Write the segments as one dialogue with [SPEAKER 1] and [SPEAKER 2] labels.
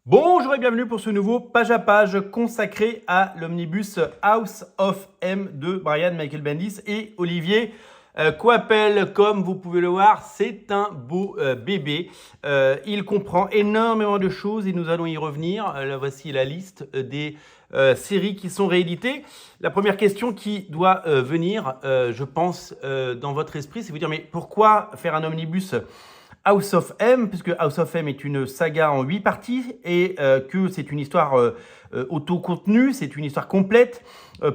[SPEAKER 1] Bonjour et bienvenue pour ce nouveau page à page consacré à l'omnibus House of M de Brian Michael Bendis et Olivier Coipel. Comme vous pouvez le voir, c'est un beau bébé. Il comprend énormément de choses et nous allons y revenir. Là, voici la liste des séries qui sont rééditées. La première question qui doit venir, je pense, dans votre esprit, c'est vous dire, mais pourquoi faire un omnibus House of M, puisque House of M est une saga en 8 parties et que c'est une histoire auto-contenue, c'est une histoire complète.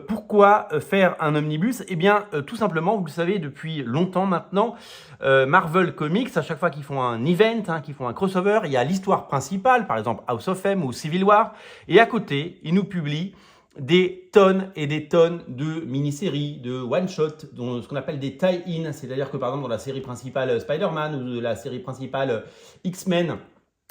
[SPEAKER 1] Pourquoi faire un omnibus? Eh bien, tout simplement, vous le savez depuis longtemps maintenant, Marvel Comics, à chaque fois qu'ils font un event, qu'ils font un crossover, il y a l'histoire principale, par exemple House of M ou Civil War, et à côté, ils nous publient des tonnes et des tonnes de mini-séries, de one-shot, ce qu'on appelle des tie-in, c'est-à-dire que par exemple dans la série principale Spider-Man ou de la série principale X-Men,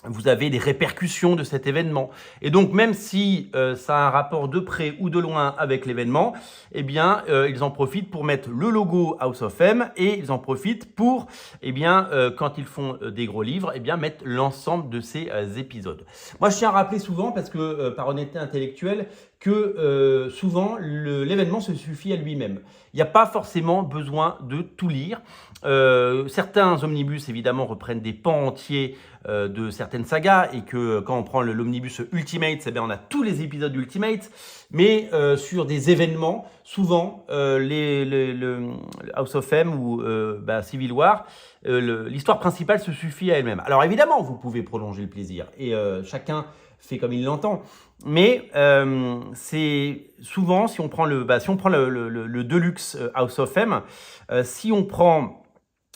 [SPEAKER 1] vous avez des répercussions de cet événement. Et donc, même si ça a un rapport de près ou de loin avec l'événement, eh bien, ils en profitent pour mettre le logo House of M et ils en profitent pour, eh bien, quand ils font des gros livres, eh bien, mettre l'ensemble de ces épisodes. Moi, je tiens à rappeler souvent, parce que par honnêteté intellectuelle, que souvent, l'événement se suffit à lui-même. Il n'y a pas forcément besoin de tout lire. Certains omnibus, évidemment, reprennent des pans entiers de certaines sagas et que quand on prend l'omnibus Ultimate, eh bien, on a tous les épisodes Ultimate, mais sur des événements, souvent le House of M ou Civil War, l'histoire principale se suffit à elle-même. Alors évidemment, vous pouvez prolonger le plaisir et chacun fait comme il l'entend. Mais c'est souvent, si on prend le Deluxe House of M, si on prend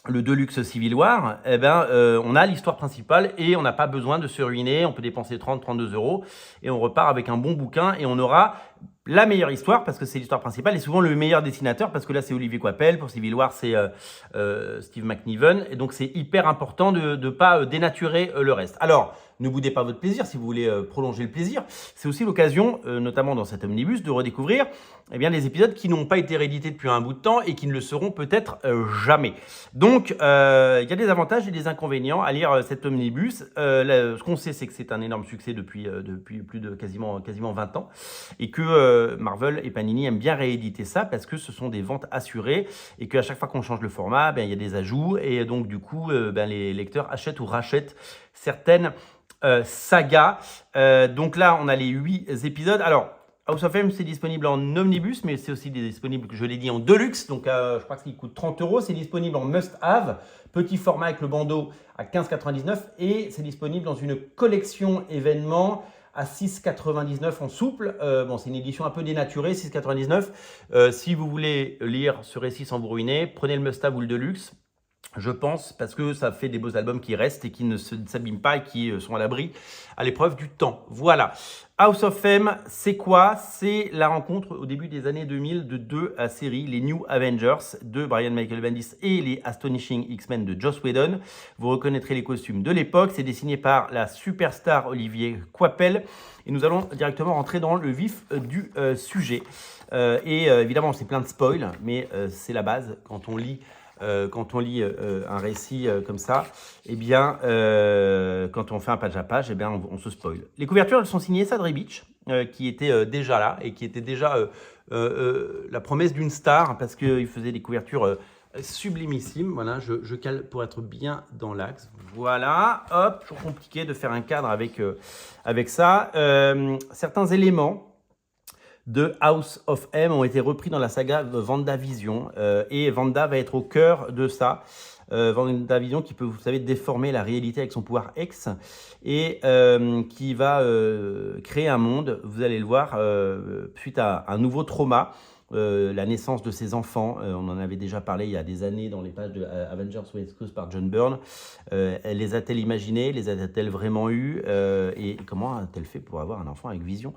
[SPEAKER 1] le Deluxe Civil War, eh ben, on a l'histoire principale et on n'a pas besoin de se ruiner. On peut dépenser 32 € et on repart avec un bon bouquin et on aura la meilleure histoire parce que c'est l'histoire principale et souvent le meilleur dessinateur parce que là c'est Olivier Coipel, pour Civil War c'est Steve McNiven et donc c'est hyper important de ne pas dénaturer le reste. Alors, ne boudez pas votre plaisir si vous voulez prolonger le plaisir. C'est aussi l'occasion, notamment dans cet omnibus, de redécouvrir les épisodes qui n'ont pas été réédités depuis un bout de temps et qui ne le seront peut-être jamais. Donc, il y a des avantages et des inconvénients à lire cet omnibus. Ce qu'on sait, c'est que c'est un énorme succès depuis plus de quasiment 20 ans et que Marvel et Panini aiment bien rééditer ça parce que ce sont des ventes assurées et qu'à chaque fois qu'on change le format, il y a des ajouts et donc du coup, les lecteurs achètent ou rachètent certaines sagas. Donc là, on a les 8 épisodes. Alors, House of M, c'est disponible en omnibus, mais c'est aussi disponible, je l'ai dit, en deluxe. Donc, je crois qu'il coûte 30 €. C'est disponible en must-have, petit format avec le bandeau à 15,99 € et c'est disponible dans une collection événement à 6,99 € en souple. Bon, c'est une édition un peu dénaturée, 6,99 €. Si vous voulez lire ce récit sans vous ruiner, prenez le must-have ou le deluxe. Je pense, parce que ça fait des beaux albums qui restent et qui ne s'abîment pas et qui sont à l'abri à l'épreuve du temps. Voilà. House of M, c'est quoi? C'est la rencontre au début des années 2000 de deux séries, les New Avengers de Brian Michael Bendis et les Astonishing X-Men de Joss Whedon. Vous reconnaîtrez les costumes de l'époque. C'est dessiné par la superstar Olivier Coipel. Et nous allons directement rentrer dans le vif du sujet. Évidemment, c'est plein de spoils, mais c'est la base quand on lit un récit comme ça, eh bien, quand on fait un page à page, eh bien, on se spoil. Les couvertures, elles sont signées Sadri Beach, qui était déjà là et qui était déjà la promesse d'une star parce qu'il faisait des couvertures sublimissimes. Voilà, je cale pour être bien dans l'axe. Voilà, hop, toujours compliqué de faire un cadre avec ça. Certains éléments de House of M ont été repris dans la saga WandaVision et Wanda va être au cœur de ça. WandaVision qui peut, vous savez, déformer la réalité avec son pouvoir X et qui va créer un monde, vous allez le voir, suite à un nouveau trauma. La naissance de ses enfants, on en avait déjà parlé il y a des années dans les pages de Avengers West Coast par John Byrne. Les a-t-elle imaginées? Les a-t-elle vraiment eues? Et comment a-t-elle fait pour avoir un enfant avec Vision?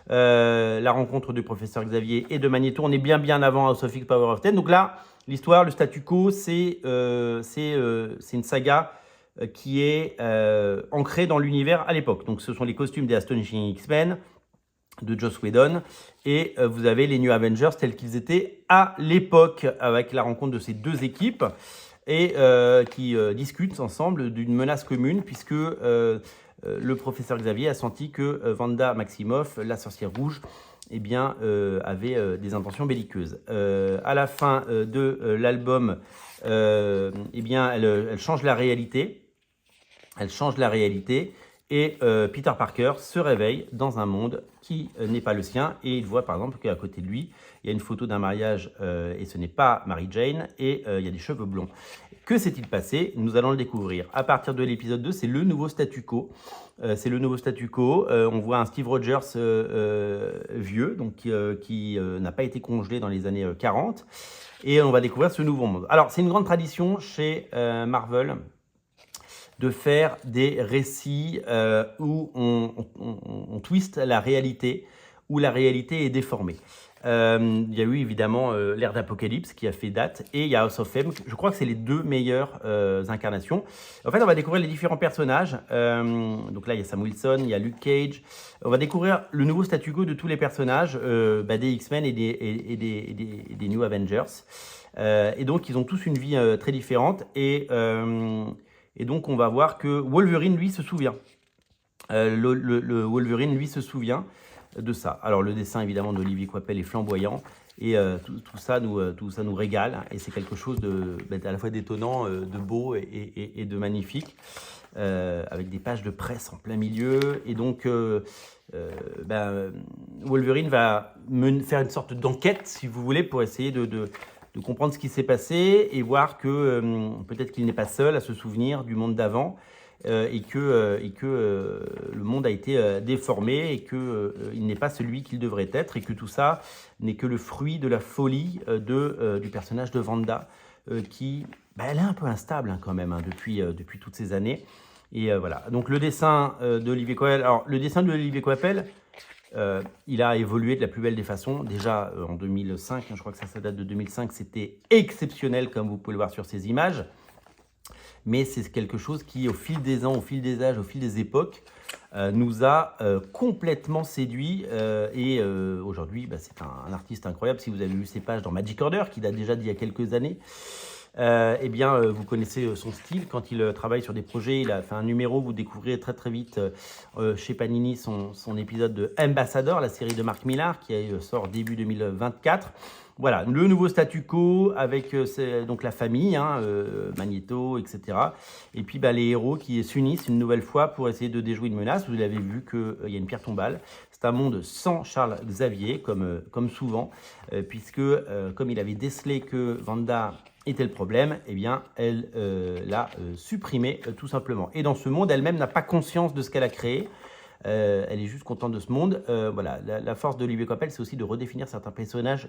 [SPEAKER 1] La rencontre du professeur Xavier et de Magneto, on est bien avant House of X, Power of Ten. Donc là, l'histoire, le statu quo, c'est une saga qui est ancrée dans l'univers à l'époque. Donc ce sont les costumes des Astonishing X-Men de Joss Whedon et vous avez les New Avengers tels qu'ils étaient à l'époque avec la rencontre de ces deux équipes et qui discutent ensemble d'une menace commune puisque le professeur Xavier a senti que Wanda Maximoff, la sorcière rouge, eh bien, avait des intentions belliqueuses. À la fin de l'album, eh bien, elle change la réalité. Elle change la réalité et Peter Parker se réveille dans un monde qui n'est pas le sien et il voit par exemple qu'à côté de lui, il y a une photo d'un mariage et ce n'est pas Mary Jane et il y a des cheveux blonds. Que s'est-il passé? Nous allons le découvrir. À partir de l'épisode 2, c'est le nouveau statu quo. On voit un Steve Rogers vieux, donc qui n'a pas été congelé dans les années 40. Et on va découvrir ce nouveau monde. Alors, c'est une grande tradition chez Marvel de faire des récits où on twiste la réalité, où la réalité est déformée. Il y a eu évidemment l'ère d'Apocalypse qui a fait date et il y a House of M. Je crois que c'est les deux meilleures incarnations. En fait, on va découvrir les différents personnages. Donc là, il y a Sam Wilson, il y a Luke Cage. On va découvrir le nouveau statu quo de tous les personnages des X-Men et des New Avengers. Et donc, ils ont tous une vie très différente. Et donc, on va voir que Wolverine, lui, se souvient. Le Wolverine, lui, se souvient de ça. Alors, le dessin, évidemment, d'Olivier Coipel est flamboyant. Et tout ça nous régale. Et c'est quelque chose à la fois d'étonnant, de beau et de magnifique. Avec des pages de presse en plein milieu. Et donc, Wolverine va faire une sorte d'enquête, si vous voulez, pour essayer de comprendre ce qui s'est passé et voir que peut-être qu'il n'est pas seul à se souvenir du monde d'avant et que le monde a été déformé et qu'il n'est pas celui qu'il devrait être et que tout ça n'est que le fruit de la folie du personnage de Wanda qui elle est un peu instable quand même depuis toutes ces années. Et voilà. Donc le dessin d'Olivier Coipel. Alors le dessin d'Olivier Coipel, il a évolué de la plus belle des façons. Déjà en 2005, je crois que ça date de 2005, c'était exceptionnel comme vous pouvez le voir sur ces images. Mais c'est quelque chose qui, au fil des ans, au fil des âges, au fil des époques, nous a complètement séduit. Et aujourd'hui, c'est un artiste incroyable. Si vous avez lu ses pages dans Magic Order, qui date déjà d'il y a quelques années, vous connaissez son style. Quand il travaille sur des projets, il a fait un numéro, vous découvrirez très très vite chez Panini son épisode de Ambassador, la série de Mark Millar qui sort début 2024. Voilà, le nouveau statu quo avec donc la famille, Magneto, etc. Et puis les héros qui s'unissent une nouvelle fois pour essayer de déjouer une menace. Vous avez vu qu'il y a une pierre tombale. C'est un monde sans Charles Xavier, comme souvent, puisque comme il avait décelé que Wanda était le problème, elle l'a supprimé tout simplement. Et dans ce monde, elle-même n'a pas conscience de ce qu'elle a créé. Elle est juste contente de ce monde. Voilà, la force d'Olivier Coipel, c'est aussi de redéfinir certains personnages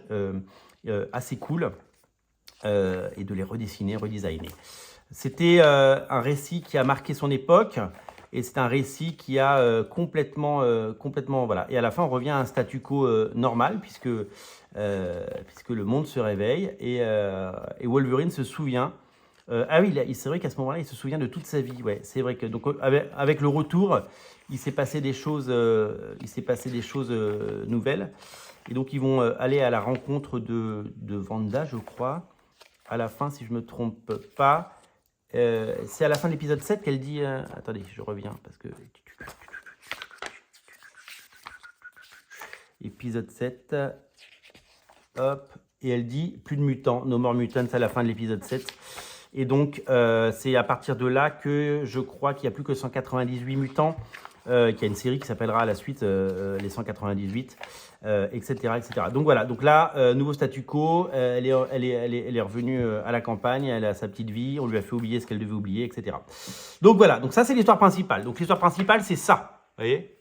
[SPEAKER 1] assez cool et de les redessiner, redesigner. C'était un récit qui a marqué son époque et c'est un récit qui a complètement, voilà. Et à la fin, on revient à un statu quo normal puisque le monde se réveille et Wolverine se souvient. Oui, c'est vrai qu'à ce moment-là, il se souvient de toute sa vie. Ouais, c'est vrai que donc avec le retour, il s'est passé des choses, nouvelles. Et donc ils vont aller à la rencontre de Wanda, je crois. À la fin, si je me trompe pas, c'est à la fin de l'épisode 7 qu'elle dit. Attendez, je reviens parce que épisode 7. Hop, et elle dit plus de mutants, no more mutants à la fin de l'épisode 7. Et donc, c'est à partir de là que je crois qu'il n'y a plus que 198 mutants, qu'il y a une série qui s'appellera à la suite les 198, etc., etc. Donc voilà, donc là, nouveau statu quo, elle est revenue à la campagne, elle a sa petite vie, on lui a fait oublier ce qu'elle devait oublier, etc. Donc voilà, donc ça c'est l'histoire principale. Donc l'histoire principale, c'est ça, vous voyez.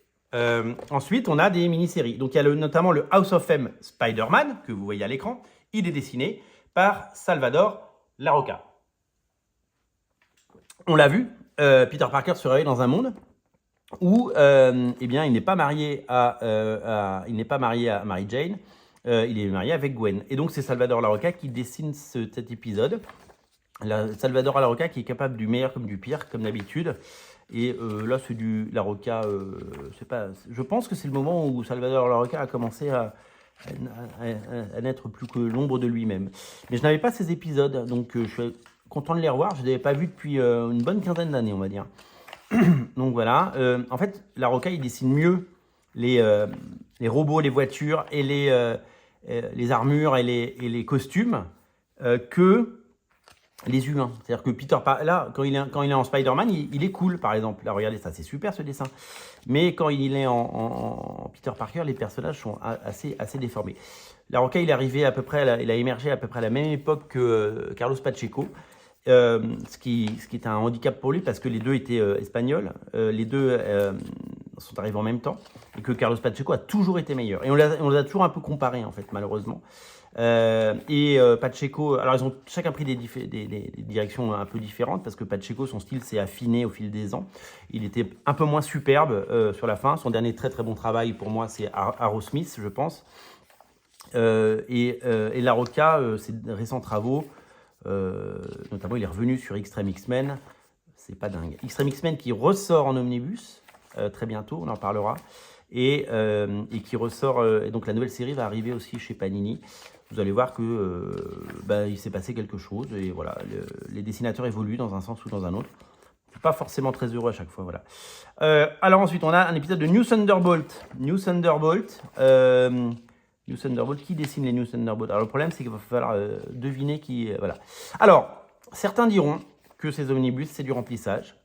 [SPEAKER 1] Ensuite, on a des mini-séries. Donc il y a notamment le House of M Spider-Man, que vous voyez à l'écran. Il est dessiné par Salvador Larroca. On l'a vu, Peter Parker se réveille dans un monde où il n'est pas marié à Mary Jane, il est marié avec Gwen. Et donc c'est Salvador Larroca qui dessine cet épisode. Salvador Larroca qui est capable du meilleur comme du pire, comme d'habitude. Et là c'est du Larroca, je pense que c'est le moment où Salvador Larroca a commencé à n'être plus que l'ombre de lui-même. Mais je n'avais pas ces épisodes, donc je suis content de les revoir. Je ne les avais pas vus depuis une bonne quinzaine d'années, on va dire. Donc voilà. En fait, La Rocca, il dessine mieux les robots, les voitures et les armures et les costumes que les humains. C'est-à-dire que Peter Parker, là, quand il est en Spider-Man, il est cool, par exemple. Là, regardez ça, c'est super ce dessin. Mais quand il est en Peter Parker, les personnages sont assez déformés. La Rocca, il est arrivé à peu près, il a émergé à peu près à la même époque que Carlos Pacheco. Ce qui est un handicap pour lui parce que les deux étaient espagnols, les deux sont arrivés en même temps et que Carlos Pacheco a toujours été meilleur. Et on les a toujours un peu comparés en fait, malheureusement. Pacheco, alors ils ont chacun pris des directions un peu différentes parce que Pacheco, son style s'est affiné au fil des ans. Il était un peu moins superbe sur la fin. Son dernier très très bon travail pour moi, c'est Arrowsmith, je pense. Et La Rocca, ses récents travaux, notamment il est revenu sur Extreme X-Men, c'est pas dingue. Extreme X-Men qui ressort en omnibus très bientôt, on en parlera, et qui ressort, et donc la nouvelle série va arriver aussi chez Panini. Vous allez voir que il s'est passé quelque chose, et voilà, les dessinateurs évoluent dans un sens ou dans un autre. Pas forcément très heureux à chaque fois, voilà. Alors ensuite, on a un épisode de New Thunderbolt. New Thunderbolt, qui dessine les New Thunderbolt? Alors le problème, c'est qu'il va falloir deviner qui... voilà. Alors, certains diront que ces omnibus, c'est du remplissage.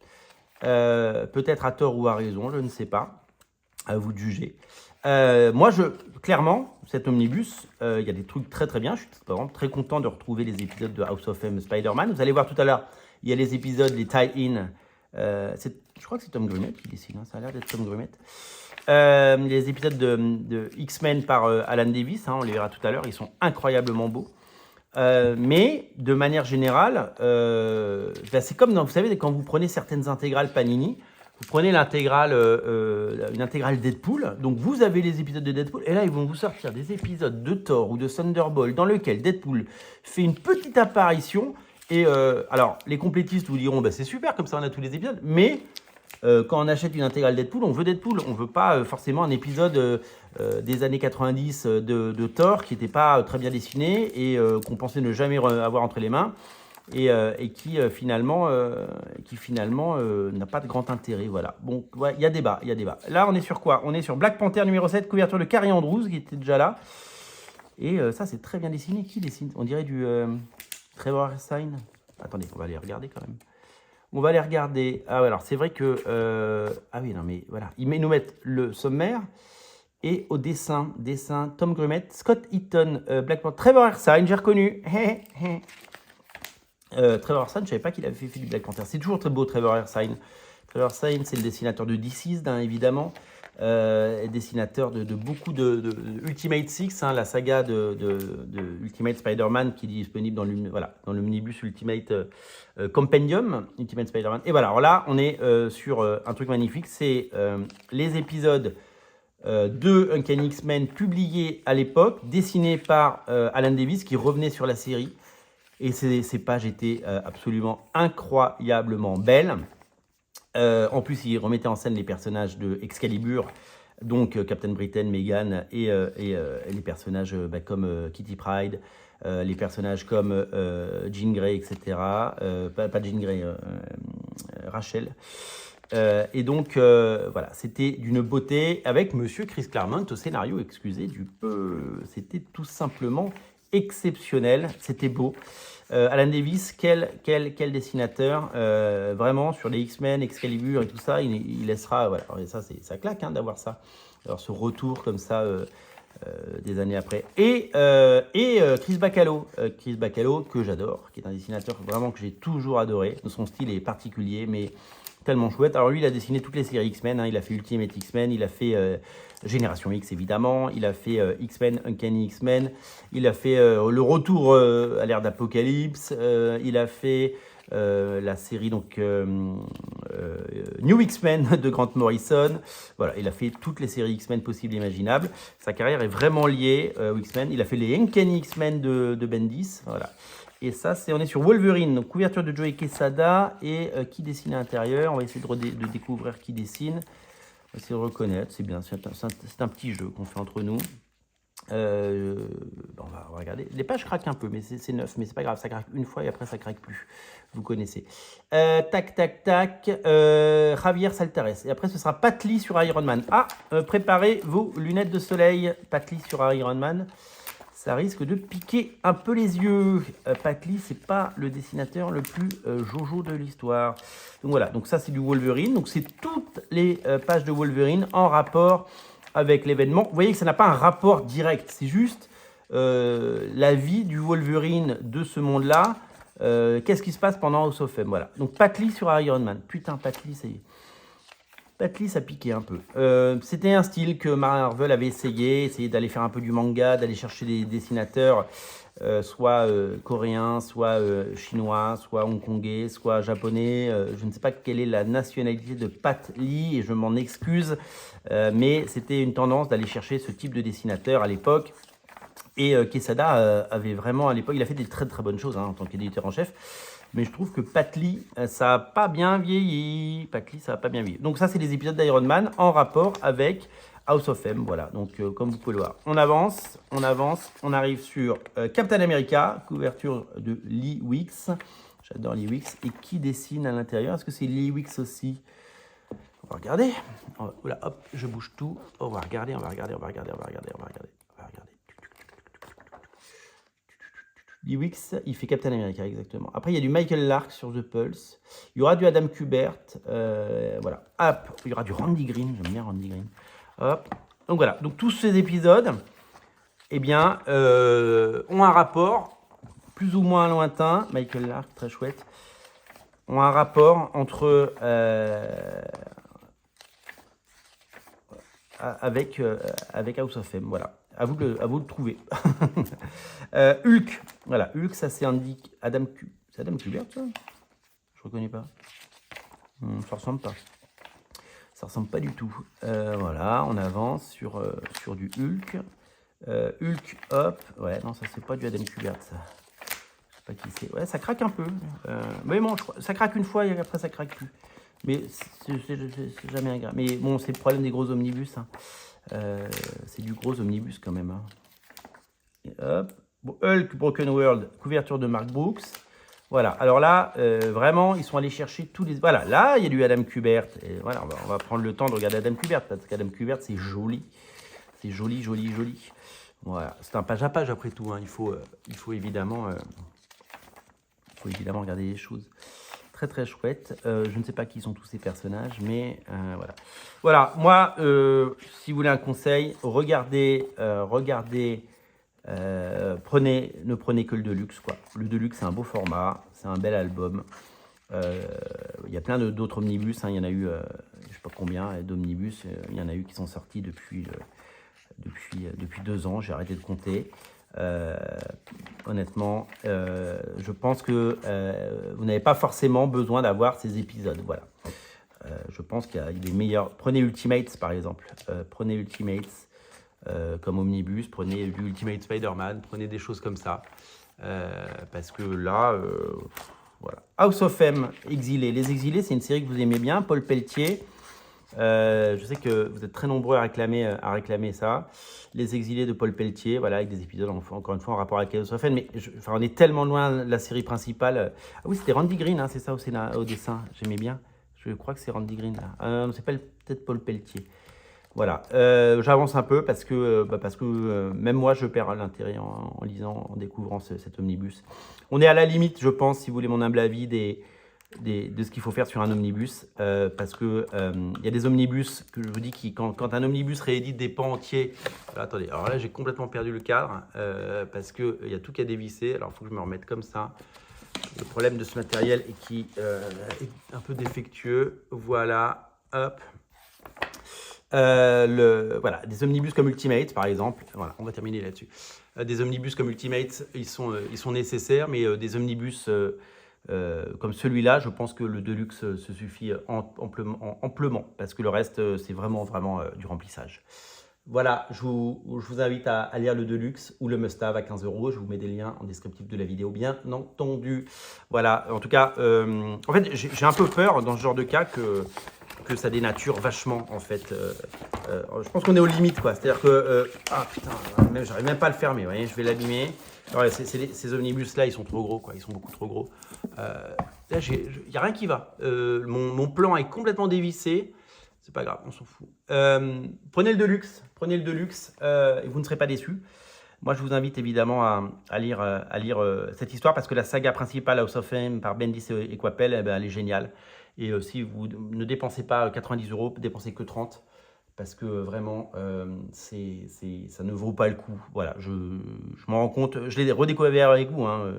[SPEAKER 1] Peut-être à tort ou à raison, je ne sais pas. À vous de juger. Moi, clairement, cet omnibus, il y a des trucs très très bien. Je suis par exemple très content de retrouver les épisodes de House of M Spider-Man. Vous allez voir tout à l'heure, il y a les épisodes, les tie-in. Je crois que c'est Tom Grummett qui dessine, hein, ça a l'air d'être Tom Grummett. Les épisodes de X-Men par Alan Davis, hein, on les verra tout à l'heure, ils sont incroyablement beaux. Mais de manière générale, c'est comme vous savez, quand vous prenez certaines intégrales Panini, vous prenez l'intégrale, une intégrale Deadpool, donc vous avez les épisodes de Deadpool, et là ils vont vous sortir des épisodes de Thor ou de Thunderbolt dans lesquels Deadpool fait une petite apparition. Et alors, les complétistes vous diront, c'est super, comme ça on a tous les épisodes, mais quand on achète une intégrale Deadpool, on veut Deadpool, on ne veut pas forcément un épisode des années 90 de Thor qui n'était pas très bien dessiné et qu'on pensait ne jamais avoir entre les mains et qui finalement n'a pas de grand intérêt. Voilà. Bon, ouais, il y a débat. Là, on est sur quoi? On est sur Black Panther numéro 7, couverture de Carrie Andrews qui était déjà là. Et ça, c'est très bien dessiné. Qui dessine? On dirait du Trevor Hairsine. Attendez, on va aller regarder quand même. On va les regarder. Ah ouais, alors c'est vrai que... ah oui, non mais voilà. Ils nous mettent le sommaire et au dessin Tom Grummett, Scott Eaton, Black Panther, Trevor Hairsine, j'ai reconnu. Trevor Hairsine, je ne savais pas qu'il avait fait du Black Panther. C'est toujours très beau, Trevor Hairsine. Trevor Hairsine, c'est le dessinateur de DC's, évidemment. Dessinateur de beaucoup de Ultimate Six, hein, la saga de Ultimate Spider-Man qui est disponible dans l'omnibus Ultimate Compendium, Ultimate Spider-Man. Et voilà, alors là, on est sur un truc magnifique, c'est les épisodes de Uncanny X-Men publiés à l'époque, dessinés par Alan Davis qui revenait sur la série. Et ces pages étaient absolument incroyablement belles. En plus, il remettait en scène les personnages de Excalibur, donc Captain Britain, Meggan, et les personnages comme Kitty Pryde, les personnages comme Jean Grey, etc. Pas Jean Grey, Rachel. Et donc, voilà, c'était d'une beauté avec Monsieur Chris Claremont au scénario, excusez du peu. C'était tout simplement exceptionnel, c'était beau. Alan Davis, quel dessinateur, vraiment sur les X-Men, Excalibur et tout ça, il laissera, voilà, et ça claque d'avoir ça, d'avoir ce retour comme ça des années après. Et Chris Bachalo, que j'adore, qui est un dessinateur vraiment que j'ai toujours adoré. Son style est particulier, mais tellement chouette. Alors lui, il a dessiné toutes les séries X-Men, il a fait Ultimate X-Men, il a fait Génération X évidemment, il a fait X-Men, Uncanny X-Men, il a fait le retour à l'ère d'Apocalypse, il a fait la série donc New X-Men de Grant Morrison. Voilà, il a fait toutes les séries X-Men possibles et imaginables. Sa carrière est vraiment liée aux X-Men. Il a fait les Uncanny X-Men de Bendis. Voilà. Et ça, on est sur Wolverine, donc couverture de Joey Quesada et qui dessine à l'intérieur. On va essayer de découvrir qui dessine. On va essayer de reconnaître, c'est bien, c'est un petit jeu qu'on fait entre nous. On va regarder. Les pages craquent un peu, mais c'est neuf, mais c'est pas grave, ça craque une fois et après ça craque plus. Vous connaissez. Tac, tac, tac. Javier Saltares. Et après, ce sera Patli sur Iron Man. Ah, préparez vos lunettes de soleil. Patli sur Iron Man. Ça risque de piquer un peu les yeux. Patli, c'est pas le dessinateur le plus jojo de l'histoire. Donc voilà, donc ça c'est du Wolverine. Donc c'est toutes les pages de Wolverine en rapport avec l'événement. Vous voyez que ça n'a pas un rapport direct, c'est juste la vie du Wolverine de ce monde-là. Qu'est-ce qui se passe pendant House of M, voilà. Donc Patli sur Iron Man. Putain, Patli, c'est... Patli, ça piquait un peu. C'était un style que Marvel avait essayé d'aller faire un peu du manga, d'aller chercher des dessinateurs, soit coréens, soit chinois, soit hongkongais, soit japonais. Je ne sais pas quelle est la nationalité de Pat Lee et je m'en excuse, mais c'était une tendance d'aller chercher ce type de dessinateur à l'époque. Et Quesada avait vraiment, à l'époque, il a fait des très très bonnes choses en tant qu'éditeur en chef. Mais je trouve que Patli, ça n'a pas bien vieilli. Patli, ça n'a pas bien vieilli. Donc ça, c'est les épisodes d'Iron Man en rapport avec House of M. Voilà, donc comme vous pouvez le voir. On avance, on arrive sur Captain America, couverture de Lee Wicks. J'adore Lee Wicks. Et qui dessine à l'intérieur? Est-ce que c'est Lee Wicks aussi? On va regarder. Oula, hop, je bouge tout. On va regarder. Lee Wicks, il fait Captain America, exactement. Après, il y a du Michael Lark sur The Pulse. Il y aura du Adam Kubert. Voilà. Hop, il y aura du Randy Green. J'aime bien Randy Green. Hop. Donc voilà. Donc tous ces épisodes, eh bien, ont un rapport plus ou moins lointain. Michael Lark, très chouette. Ont un rapport entre... avec House of M, voilà. À vous de le trouver. Hulk, voilà. Hulk, ça c'est c'est Adam Kubert, ça? Je reconnais pas. Ça ressemble pas. Ça ressemble pas du tout. Voilà, on avance sur du Hulk. Hulk, hop. Ouais, non, ça c'est pas du Adam Kubert, ça. Je sais pas qui c'est. Ouais, ça craque un peu. Mais bon, ça craque une fois et après ça craque plus. Mais c'est jamais agréable. Mais bon, c'est le problème des gros omnibus. Hein. C'est du gros omnibus quand même. Hein. Et hop. Bon, Hulk Broken World, couverture de Mark Brooks. Voilà. Alors là, vraiment, ils sont allés chercher tous les... Voilà, là, il y a du Adam Kubert. Et voilà, on va prendre le temps de regarder Adam Kubert parce qu'Adam Kubert, c'est joli. C'est joli, joli, joli. Voilà. C'est un page à page après tout. Hein. Il faut évidemment regarder les choses. Très très chouette. Je ne sais pas qui sont tous ces personnages, mais voilà. Voilà, moi, si vous voulez un conseil, regardez, ne prenez que le Deluxe, quoi. Le Deluxe, c'est un beau format, c'est un bel album. Il y a plein d'autres omnibus, hein. Il y en a eu, je ne sais pas combien d'omnibus, il y en a eu qui sont sortis depuis 2 ans, j'ai arrêté de compter. Honnêtement, je pense que vous n'avez pas forcément besoin d'avoir ces épisodes. Voilà. Je pense qu'il y a des meilleurs. Prenez Ultimates par exemple. Prenez Ultimates comme omnibus. Prenez du Ultimate Spider-Man. Prenez des choses comme ça. Parce que là, voilà. House of M, Exilés. Les Exilés, c'est une série que vous aimez bien. Paul Pelletier. Je sais que vous êtes très nombreux à réclamer ça. Les Exilés de Paul Pelletier, voilà, avec des épisodes encore une fois en rapport avec House of M. Mais on est tellement loin de la série principale. Ah oui, c'était Randy Green, hein, c'est ça au dessin. J'aimais bien. Je crois que c'est Randy Green là. C'est peut-être Paul Pelletier. Voilà, j'avance un peu parce que même moi je perds l'intérêt en lisant, en découvrant cet omnibus. On est à la limite, je pense, si vous voulez mon humble avis, de ce qu'il faut faire sur un omnibus, parce que y a des omnibus que je vous dis quand un omnibus réédite des pans entiers. Alors, attendez, alors là j'ai complètement perdu le cadre parce que il y a tout qui a dévissé. Alors il faut que je me remette comme ça. Le problème de ce matériel est qui est un peu défectueux. Voilà, hop. Voilà, des omnibus comme Ultimate par exemple. Voilà, on va terminer là-dessus. Des omnibus comme Ultimate, ils sont nécessaires, mais des omnibus comme celui-là, je pense que le Deluxe se suffit amplement, parce que le reste, c'est vraiment du remplissage. Voilà, je vous invite à lire le Deluxe ou le Must-Have à 15 euros. Je vous mets des liens en descriptif de la vidéo, bien entendu. Voilà, en tout cas, en fait, j'ai un peu peur dans ce genre de cas que ça dénature vachement, en fait. Je pense qu'on est aux limites, quoi. C'est-à-dire que... ah, putain, j'arrive même pas à le fermer, vous voyez, je vais l'abîmer. Ouais, ces omnibus-là, ils sont trop gros, quoi. Ils sont beaucoup trop gros. Là, il n'y a rien qui va. Mon plan est complètement dévissé. C'est pas grave, on s'en fout. Prenez le Deluxe et vous ne serez pas déçus. Moi, je vous invite évidemment à lire cette histoire parce que la saga principale House of M par Bendis et Coipel, eh ben, elle est géniale. Et si vous ne dépensez pas 90 euros, dépensez que 30 parce que vraiment, ça ne vaut pas le coup. Voilà, je m'en rends compte. Je l'ai redécouvert avec vous. Hein,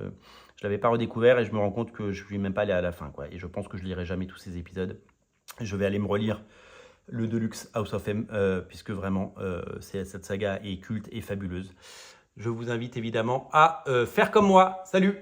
[SPEAKER 1] je ne l'avais pas redécouvert et je me rends compte que je ne suis même pas allé à la fin, quoi. Et je pense que je ne lirai jamais tous ces épisodes. Je vais aller me relire le Deluxe House of M, puisque vraiment, cette saga est culte et fabuleuse. Je vous invite évidemment à faire comme moi. Salut!